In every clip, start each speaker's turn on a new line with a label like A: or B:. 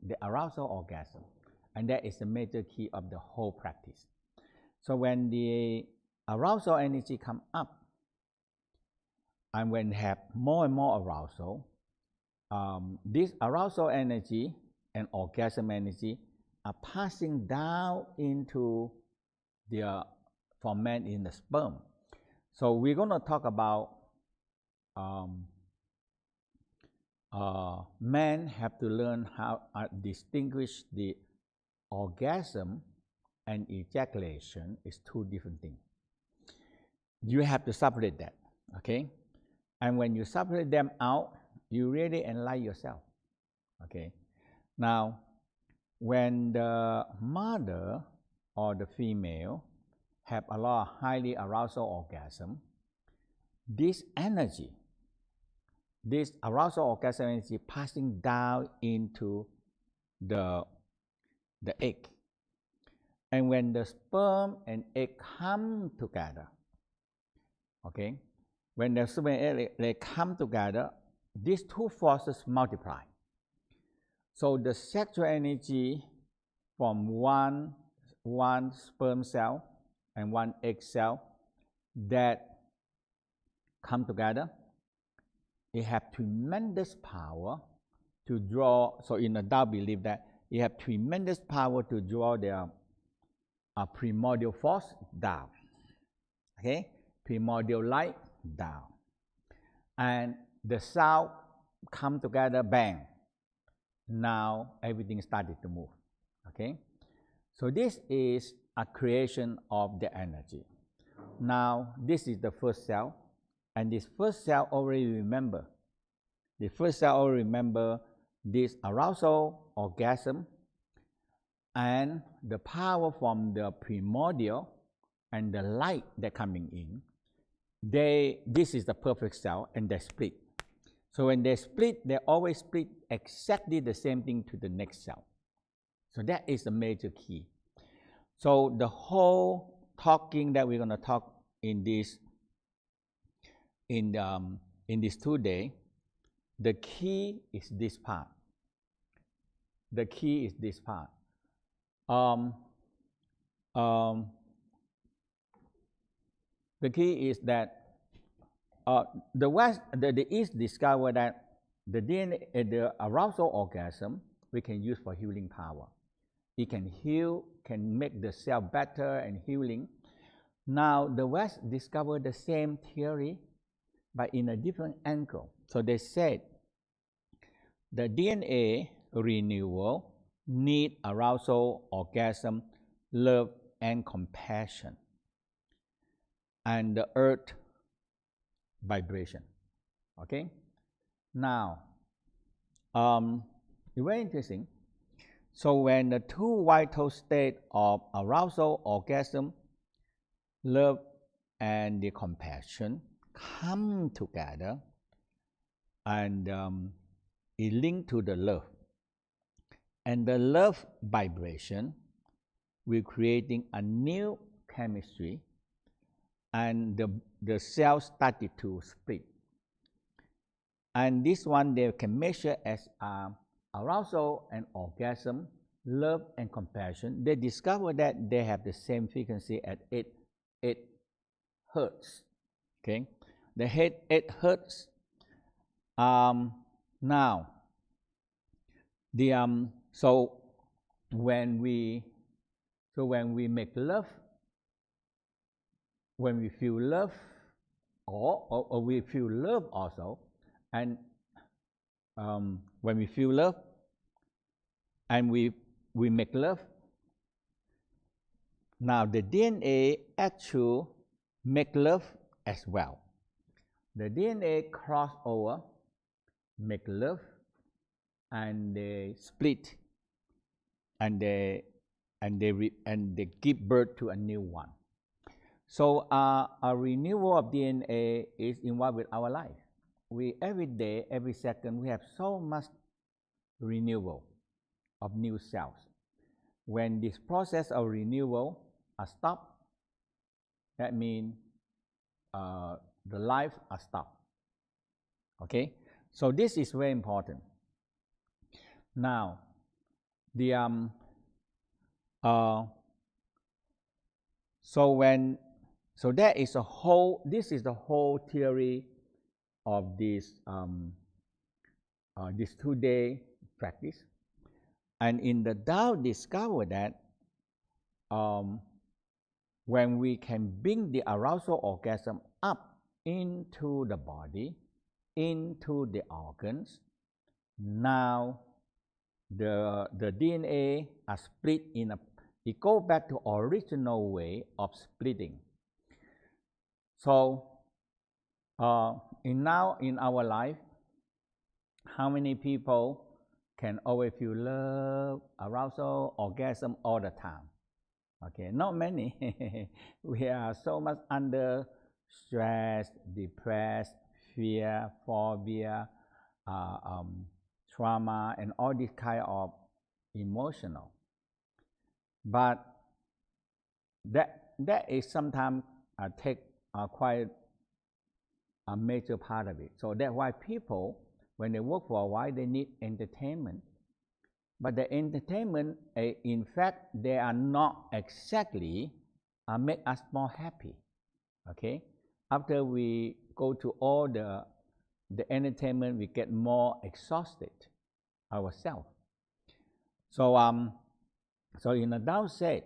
A: the arousal orgasm. And that is the major key of the whole practice. So when the arousal energy come up, and when have more and more arousal, this arousal energy and orgasm energy are passing down into the ferment in the sperm. So we're going to talk about men have to learn how to distinguish the orgasm and ejaculation is two different things. You have to separate that, okay? And when you separate them out, you really enlighten yourself, okay? Now, when the mother or the female have a lot of highly arousal orgasm, this energy, this arousal orgasm energy passing down into the egg. And when the sperm and egg come together, okay, when the sperm and egg they come together, these two forces multiply. So the sexual energy from one sperm cell and one egg cell that come together, it have tremendous power to draw. So in the Tao believe that it have tremendous power to draw their primordial force down, okay, primordial light down, and the sound come together, bang. Now everything started to move, okay. So this is a creation of the energy. Now this is the first cell, and this first cell already remember. The first cell already remember this arousal orgasm and the power from the primordial and the light that coming in. This is the perfect cell, and they split. So when they split, they always split exactly the same thing to the next cell. So that is the major key. So the whole talking that we're going to talk in this 2 days, the key is this part. The key is this part. The key is that the East discovered that the DNA, the arousal orgasm, we can use for healing power. It can heal, can make the cell better and healing. Now the West discovered the same theory, but in a different angle. So they said the DNA renewal need arousal, orgasm, love, and compassion, and the earth vibration. Okay. Now, it's very interesting. So when the two vital states of arousal, orgasm, love, and the compassion come together, and it linked to the love, and the love vibration will creating a new chemistry, and the cells started to split. And this one they can measure as arousal and orgasm, love and compassion. They discovered that they have the same frequency at 8 hertz. Okay, they hit 8 hertz. Now, so when we make love, when we feel love, or we feel love also, and when we feel love and we make love, now the DNA actually make love as well. The DNA cross over, make love, and they split, and they give birth to a new one. So a renewal of DNA is involved with our life. We every day, every second, we have so much renewal of new cells. When this process of renewal stops, that means the life stopped. Okay, so this is very important. Now, The so that is a whole. This is the whole theory of this 2-day practice. And in the Tao, discover that when we can bring the arousal orgasm up into the body, into the organs, now the DNA are split in a. It goes back to original way of splitting. So in our life, how many people can always feel love, arousal, orgasm all the time? Okay, not many. We are so much under stress, depressed, fear, phobia, trauma, and all this kind of emotional. But that is sometimes take quite a major part of it. So that's why people, when they work for a while, they need entertainment. But the entertainment, in fact, they are not exactly make us more happy. Okay, after we go to all the entertainment, we get more exhausted ourselves. So so in the Tao said,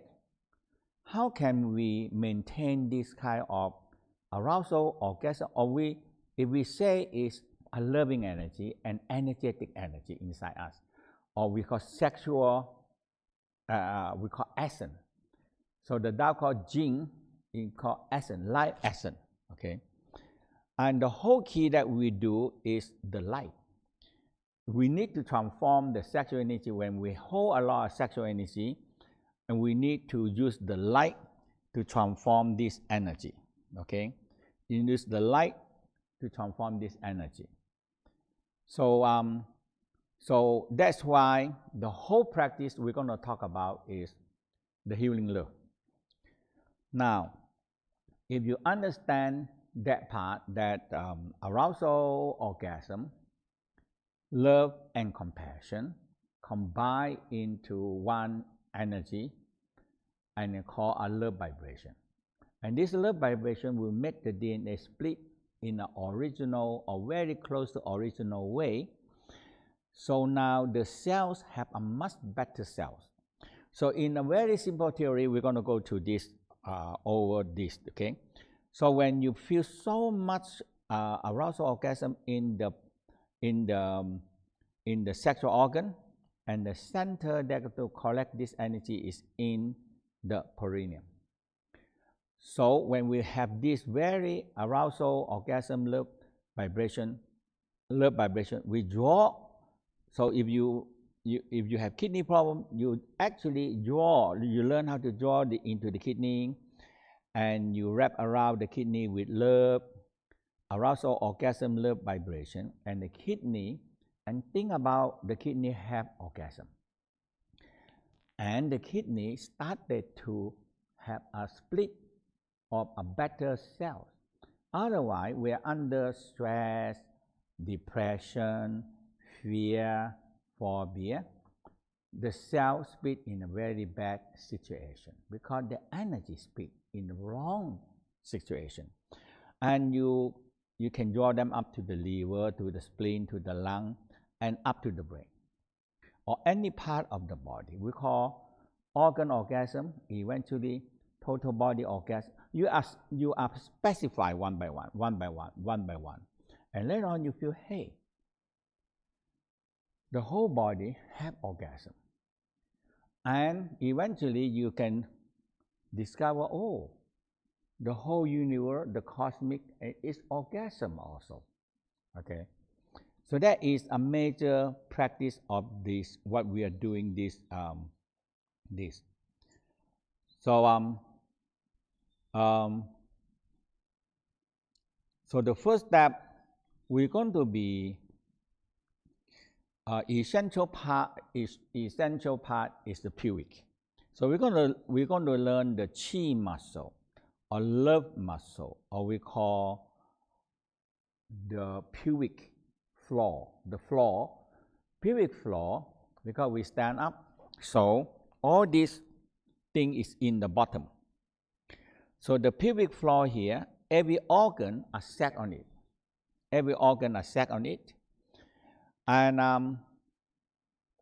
A: how can we maintain this kind of arousal, orgasm, or if we say is a loving energy, an energetic energy inside us, or we call sexual, we call essence. So the Tao called Jing, it called essence, life essence. Okay, and the whole key that we do is the light. We need to transform the sexual energy. When we hold a lot of sexual energy, and we need to use the light to transform this energy. Okay, you use the light to transform this energy. So so that's why the whole practice we're going to talk about is the healing love. Now, if you understand that part, that arousal, orgasm, love, and compassion combine into one energy, and they call a love vibration. And this love vibration will make the DNA split in an original or very close to original way. So now the cells have a much better cells. So in a very simple theory, we're going to go to this over this. Okay, so when you feel so much arousal, orgasm in the sexual organ, and the center that to collect this energy is in the perineum. So when we have this very arousal, orgasm, love vibration, we draw. So if you have kidney problem, you actually draw. You learn how to draw into the kidney, and you wrap around the kidney with love, arousal, orgasm, love vibration, and the kidney. And think about the kidney have orgasm, and the kidney started to have a split of a better cells. Otherwise, we are under stress, depression, fear, phobia. The cell split in a very bad situation because the energy split in the wrong situation, and you can draw them up to the liver, to the spleen, to the lung, and up to the brain, or any part of the body. We call organ orgasm, eventually total body orgasm. You are specified one by one, and later on you feel, hey, the whole body have orgasm, and eventually you can discover, oh, the whole universe, the cosmic, is orgasm also. Okay, so that is a major practice of this. What we are doing this this. So so the first step, we're going to be essential part is the pubic. So we're going to learn the chi muscle, or love muscle, or we call the pubic floor. The floor, pubic floor, because we stand up, So all this thing is in the bottom. So the pelvic floor here, every organ are set on it. Every organ are set on it. And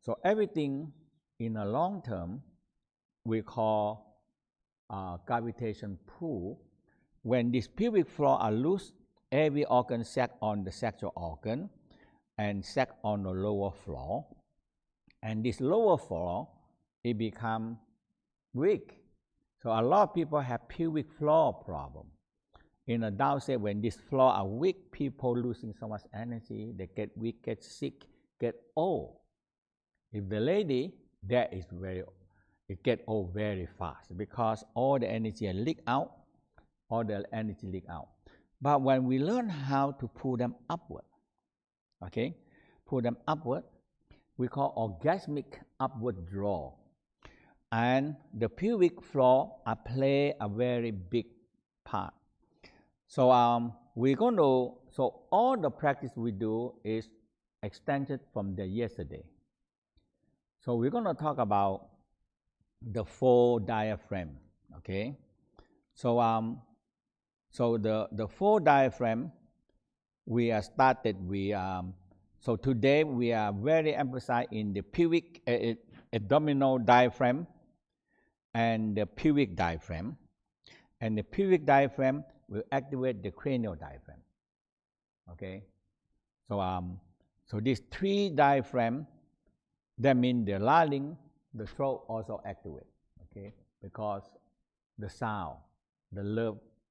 A: so everything in a long term we call gravitation pull. When this pelvic floor are loose, every organ set on the sexual organ and set on the lower floor. And this lower floor, it become weak. So a lot of people have pelvic floor problem. In a Tao say, when this floor are weak, people losing so much energy, they get weak, get sick, get old. If the lady, that is it get old very fast because all the energy leak out, But when we learn how to pull them upward, okay, pull them upward, we call orgasmic upward draw. And the pelvic floor play a very big part. So we're going to, so all the practice we do is extended from the yesterday. So we're going to talk about the 4 diaphragm, okay? So so the 4 diaphragm, we are started with, so today we are very emphasized in the pelvic abdominal diaphragm and the pelvic diaphragm. And the pelvic diaphragm will activate the cranial diaphragm, okay? So, so these 3 diaphragm, that means the larynx, the throat also activate, okay? Because the sound, the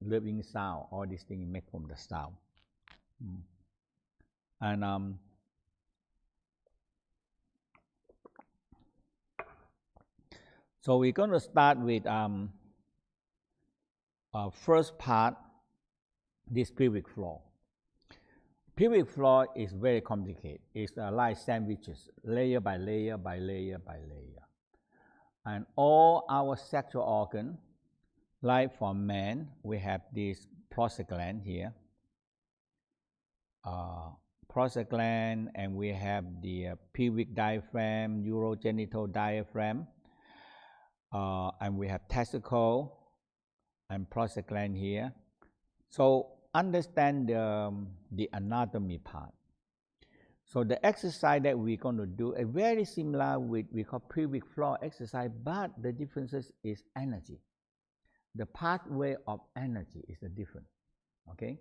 A: loving sound, all these things make from the sound. And so we're going to start with first part, this pelvic floor. Pelvic floor is very complicated. It's like sandwiches, layer by layer by layer by layer. And all our sexual organs, like for men, we have this prostate gland here, prostate gland, and we have the pelvic diaphragm, urogenital diaphragm, and we have testicle and prostate gland here. So understand the anatomy part. So the exercise that we're going to do is very similar with we call pelvic floor exercise, but the differences is energy. The pathway of energy is the different. Okay,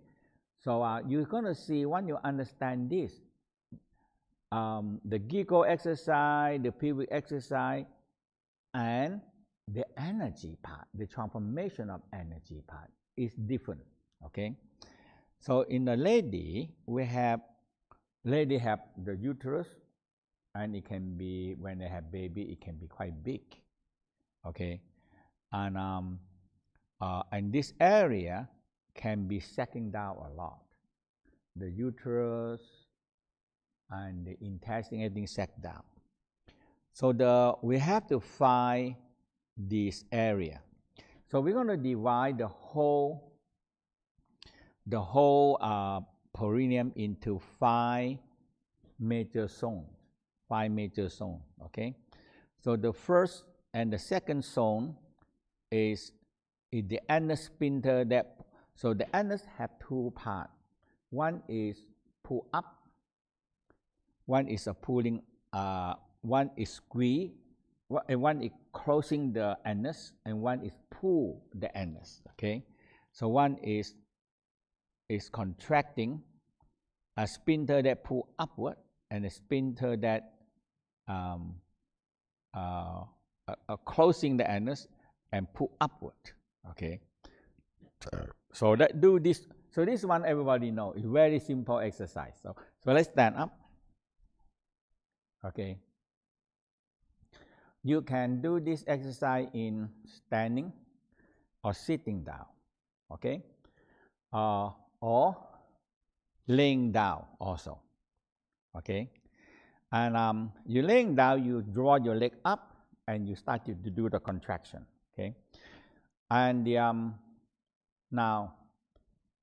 A: so you're going to see when you understand this, the giggle exercise, the pelvic exercise, and the energy part, the transformation of energy part is different. Okay, so in the lady, lady have the uterus, and it can be, when they have baby, it can be quite big. Okay, and this area can be sucking down a lot. The uterus and the intestine, everything sucked down. So we have to find this area. So we're going to divide the whole perineum into 5 major zones. 5 major zones. Okay. So the first and the second zone is the anus sphincter. So the anus have 2 parts. One is pull up. One is a pulling. One is squeeze. One is closing the anus, and one is pull the anus. Okay. So one is contracting, a sphincter that pull upward, and a sphincter that closing the anus and pull upward. Okay. So that do this. So this one everybody know. It's very simple exercise. So let's stand up. Okay. You can do this exercise in standing or sitting down. Okay. Or laying down also. Okay. And you're laying down, you draw your leg up, and you start to do the contraction. Okay. And now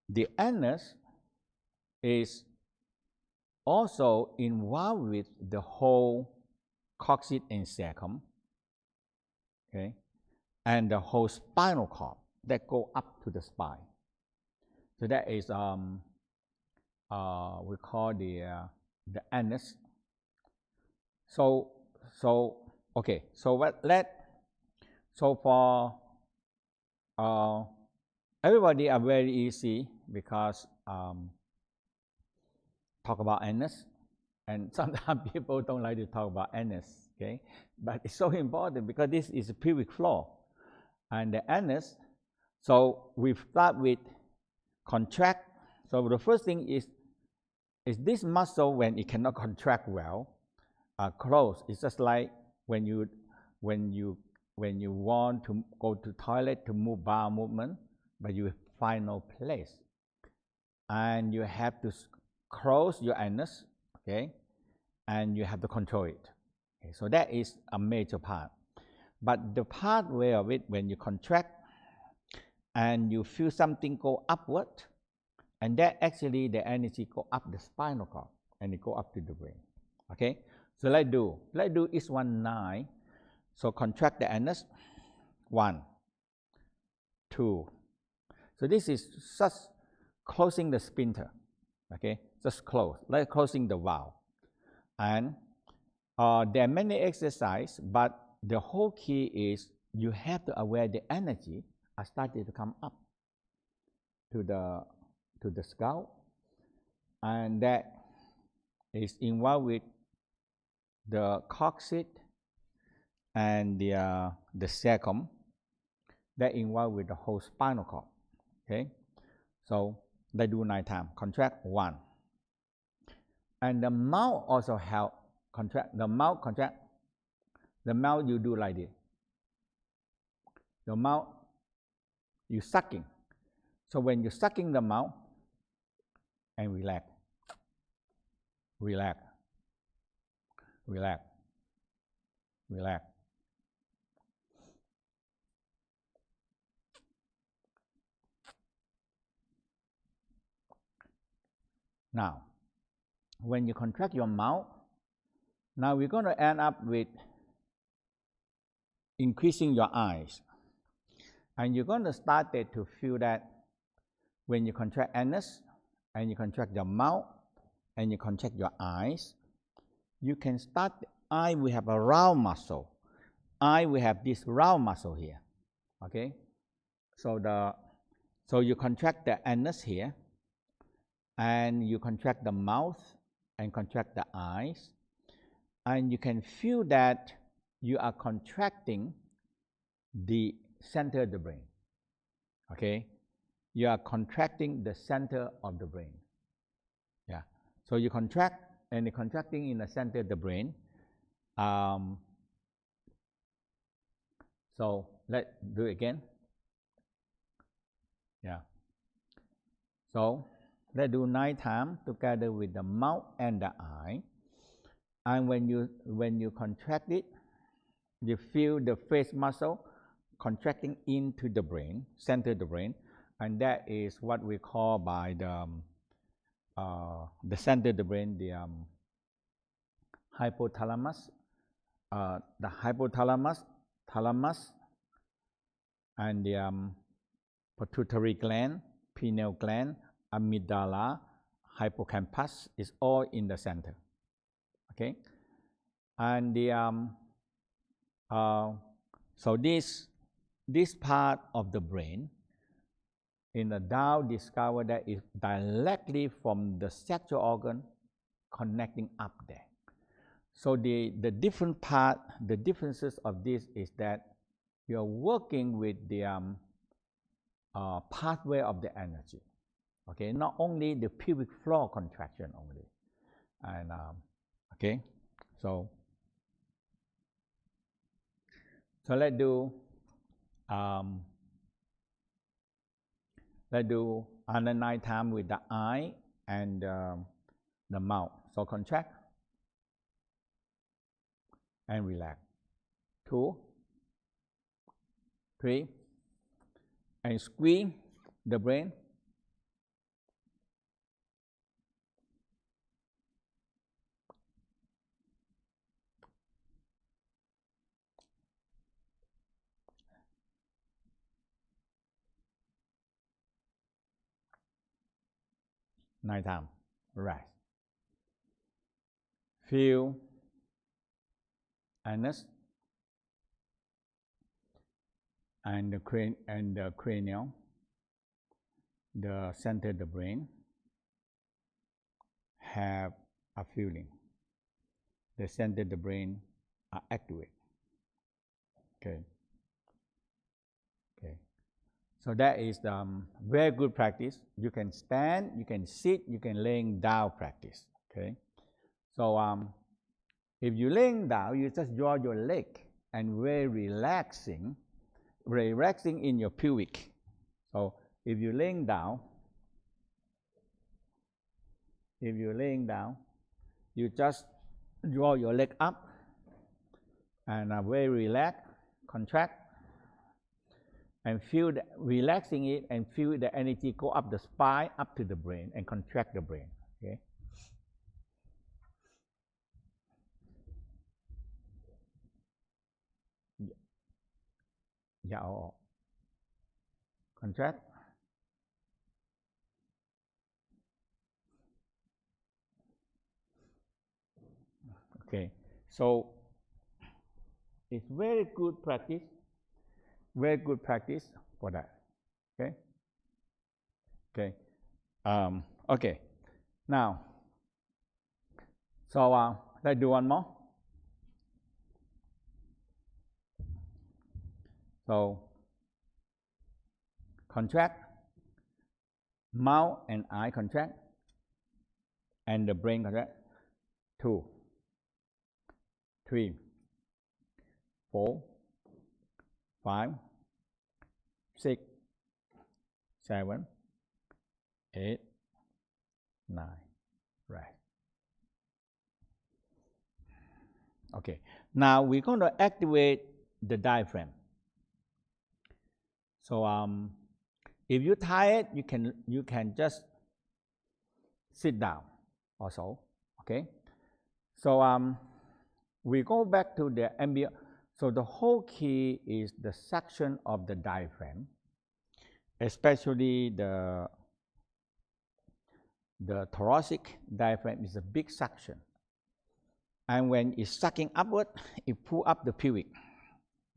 A: the anus is also involved with the whole coccyx and cecum. okay, and the whole spinal cord that go up to the spine. So that is we call the anus. So okay. So for everybody are very easy because talk about anus, and sometimes people don't like to talk about anus. Okay, but it's so important because this is a pelvic floor, and the anus. So we start with contract. So the first thing is this muscle, when it cannot contract well, close. It's just like when you want to go to toilet to move bowel movement, but you find no place, and you have to close your anus, okay, and you have to control it. Okay, so that is a major part. But the part where of it, when you contract and you feel something go upward, and that actually the energy go up the spinal cord and it go up to the brain. Okay, so let's do each one 9. So contract the anus, 1, 2. So this is just closing the sphincter. Okay, just close, like closing the valve. And there are many exercises, but the whole key is you have to aware the energy are starting to come up to the skull, and that is involved with the coccyx and the sacrum, that involved with the whole spinal cord. Okay, so they do 9 times. Contract 1, and the mouth also help contract. The mouth contract. The mouth you do like this. The mouth you sucking. So when you're sucking the mouth, and relax, relax, relax, relax. Now, when you contract your mouth, now we're going to end up with increasing your eyes. And you're going to start to feel that when you contract anus, and you contract your mouth, and you contract your eyes, you can start. Eye, we have a round muscle. Eye, we have this round muscle here. Okay, so you contract the anus here, and you contract the mouth and contract the eyes, and you can feel that you are contracting the center of the brain. Okay, you are contracting the center of the brain. Yeah, so you contract, and you're contracting in the center of the brain. So let's do it again. Yeah. So let's do 9 times together with the mouth and the eye. And when you contract it, you feel the face muscle contracting into the brain, center of the brain, and that is what we call by the center of the brain, the hypothalamus, thalamus, and the pituitary gland, pineal gland, amygdala, hippocampus is all in the center. Okay, and the so this part of the brain in the Tao discovered that is directly from the sexual organ connecting up there. So the different part, the differences of this is that you are working with the pathway of the energy. Okay, not only the pelvic floor contraction only, and okay, so let's do another 9 times with the eye and the mouth. So contract and relax. 2, 3, and squeeze the brain. nighttime rest. Feel anus and the cranial, the center of the brain, have a feeling. The center of the brain are activated. Okay. Okay. So that is very good practice. You can stand, you can sit, you can laying down practice. Okay. So if you're laying down, you just draw your leg and very relaxing in your pubic. So if you're laying down, you just draw your leg up and very relaxed, contract, and feel the, relaxing it and feel the energy go up the spine, up to the brain, and contract the brain. Okay. Yeah. Contract. Okay. So it's very good practice. Very good practice for that. Okay. Okay. Okay. Now, so let's do one more. So contract, mouth and eye contract, and the brain contract. 2, 3, 4, 5, 6, 7, 8, 9. Right. Okay. Now we're going to activate the diaphragm. So if you're tired, you can just sit down also. Okay. So we go back to the ambient. So the whole key is the suction of the diaphragm, especially the thoracic diaphragm is a big suction. And when it's sucking upward, it pulls up the pubic.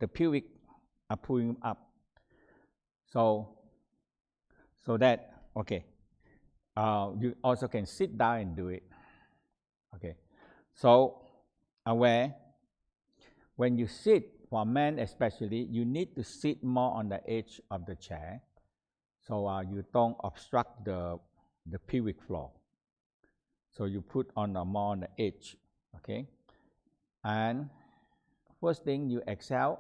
A: The pubic are pulling up. So that, okay. You also can sit down and do it. Okay. So aware, when you sit, for men especially, you need to sit more on the edge of the chair, so you don't obstruct the pubic floor. So you put on more on the edge. Okay. And first thing, you exhale,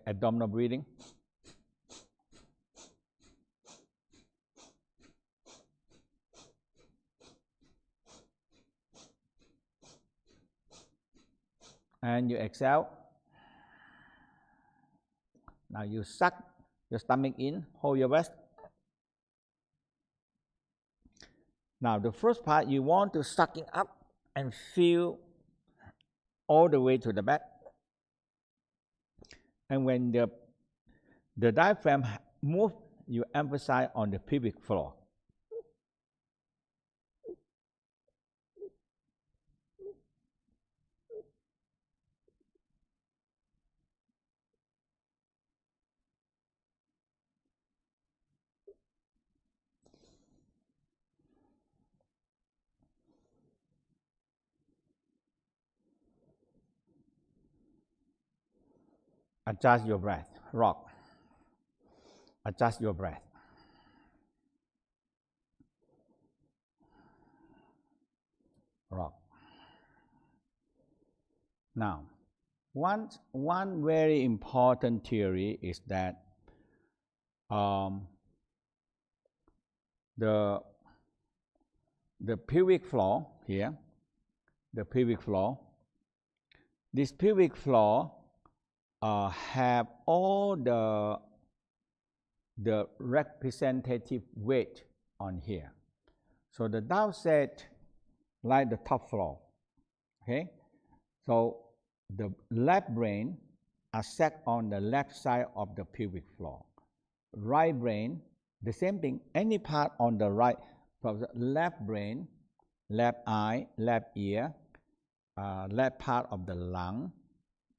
A: abdominal breathing. And you exhale. Now you suck your stomach in, hold your breath. Now the first part, you want to suck it up and feel all the way to the back. And when the diaphragm moves, you emphasize on the pubic floor. Adjust your breath, rock. Adjust your breath. Rock. Now, one very important theory is that the pubic floor here, the pubic floor, this pubic floor have all the representative weight on here. So the Tao said, like the top floor. Okay, so the left brain are set on the left side of the pubic floor. Right brain, the same thing. Any part on the right, from the left brain, left eye, left ear, left part of the lung,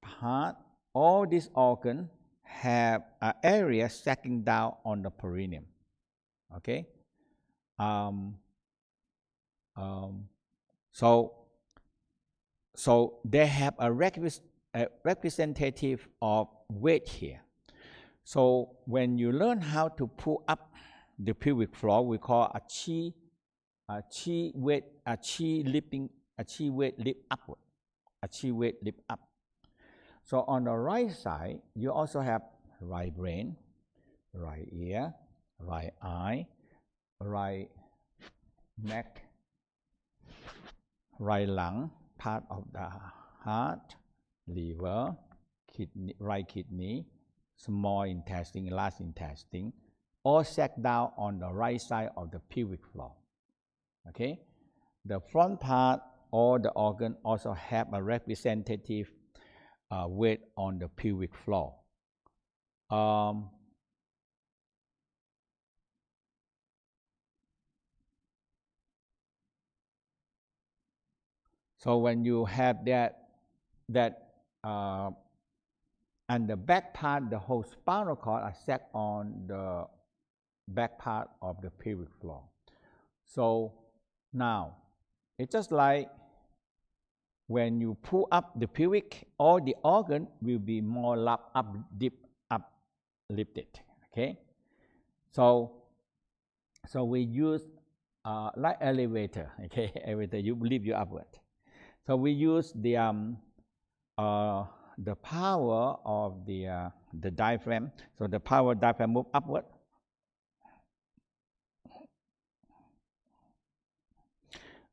A: heart. All these organs have an area stacking down on the perineum. Okay. So they have a representative of weight here. So when you learn how to pull up the pelvic floor, we call a chi weight lift upward, a chi weight lift up. So on the right side, you also have right brain, right ear, right eye, right neck, right lung, part of the heart, liver, kidney, right kidney, small intestine, large intestine, all set down on the right side of the pelvic floor. Okay, the front part, all the organs also have a representative weight on the pelvic floor. So when you have that and the back part, the whole spinal cord are set on the back part of the pelvic floor. So now it's just like when you pull up the pelvic, all the organ will be more uplifted. Okay, so we use like elevator. Okay, elevator, you lift you upward. So we use the power of the diaphragm. So the power of diaphragm move upward.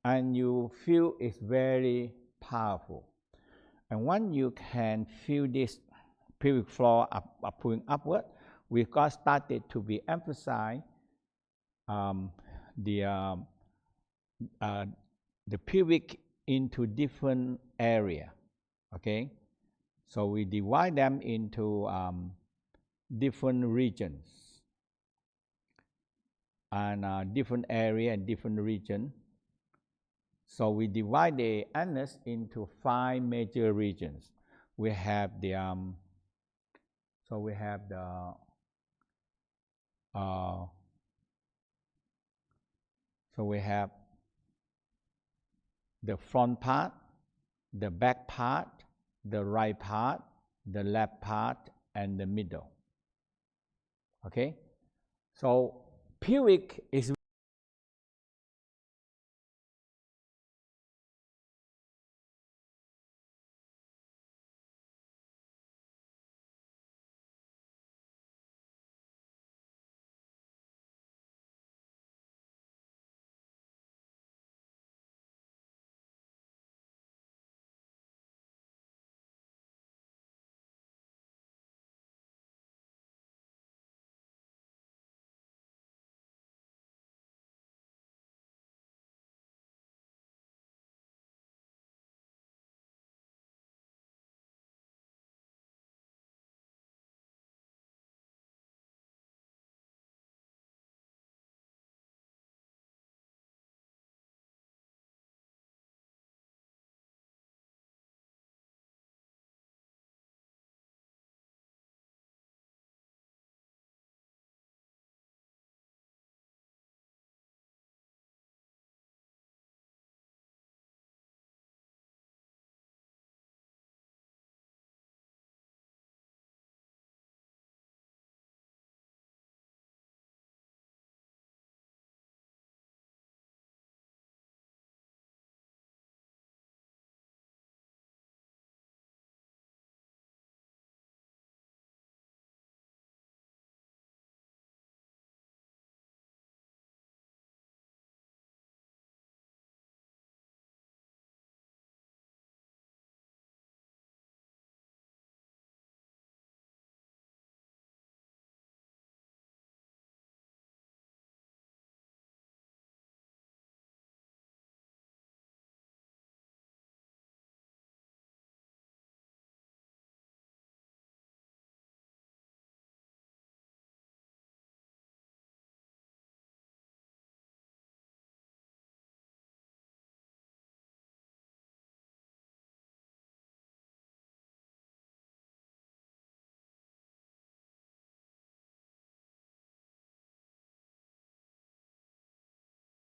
A: And you feel it's very powerful. And when you can feel this pelvic floor pulling upward, we got started to be emphasized the pelvic into different area. Okay, so we divide them into different regions and different area and different region. So we divide the anus into 5 major regions. We have the front part, the back part, the right part, the left part, and the middle. Okay, so pelvic is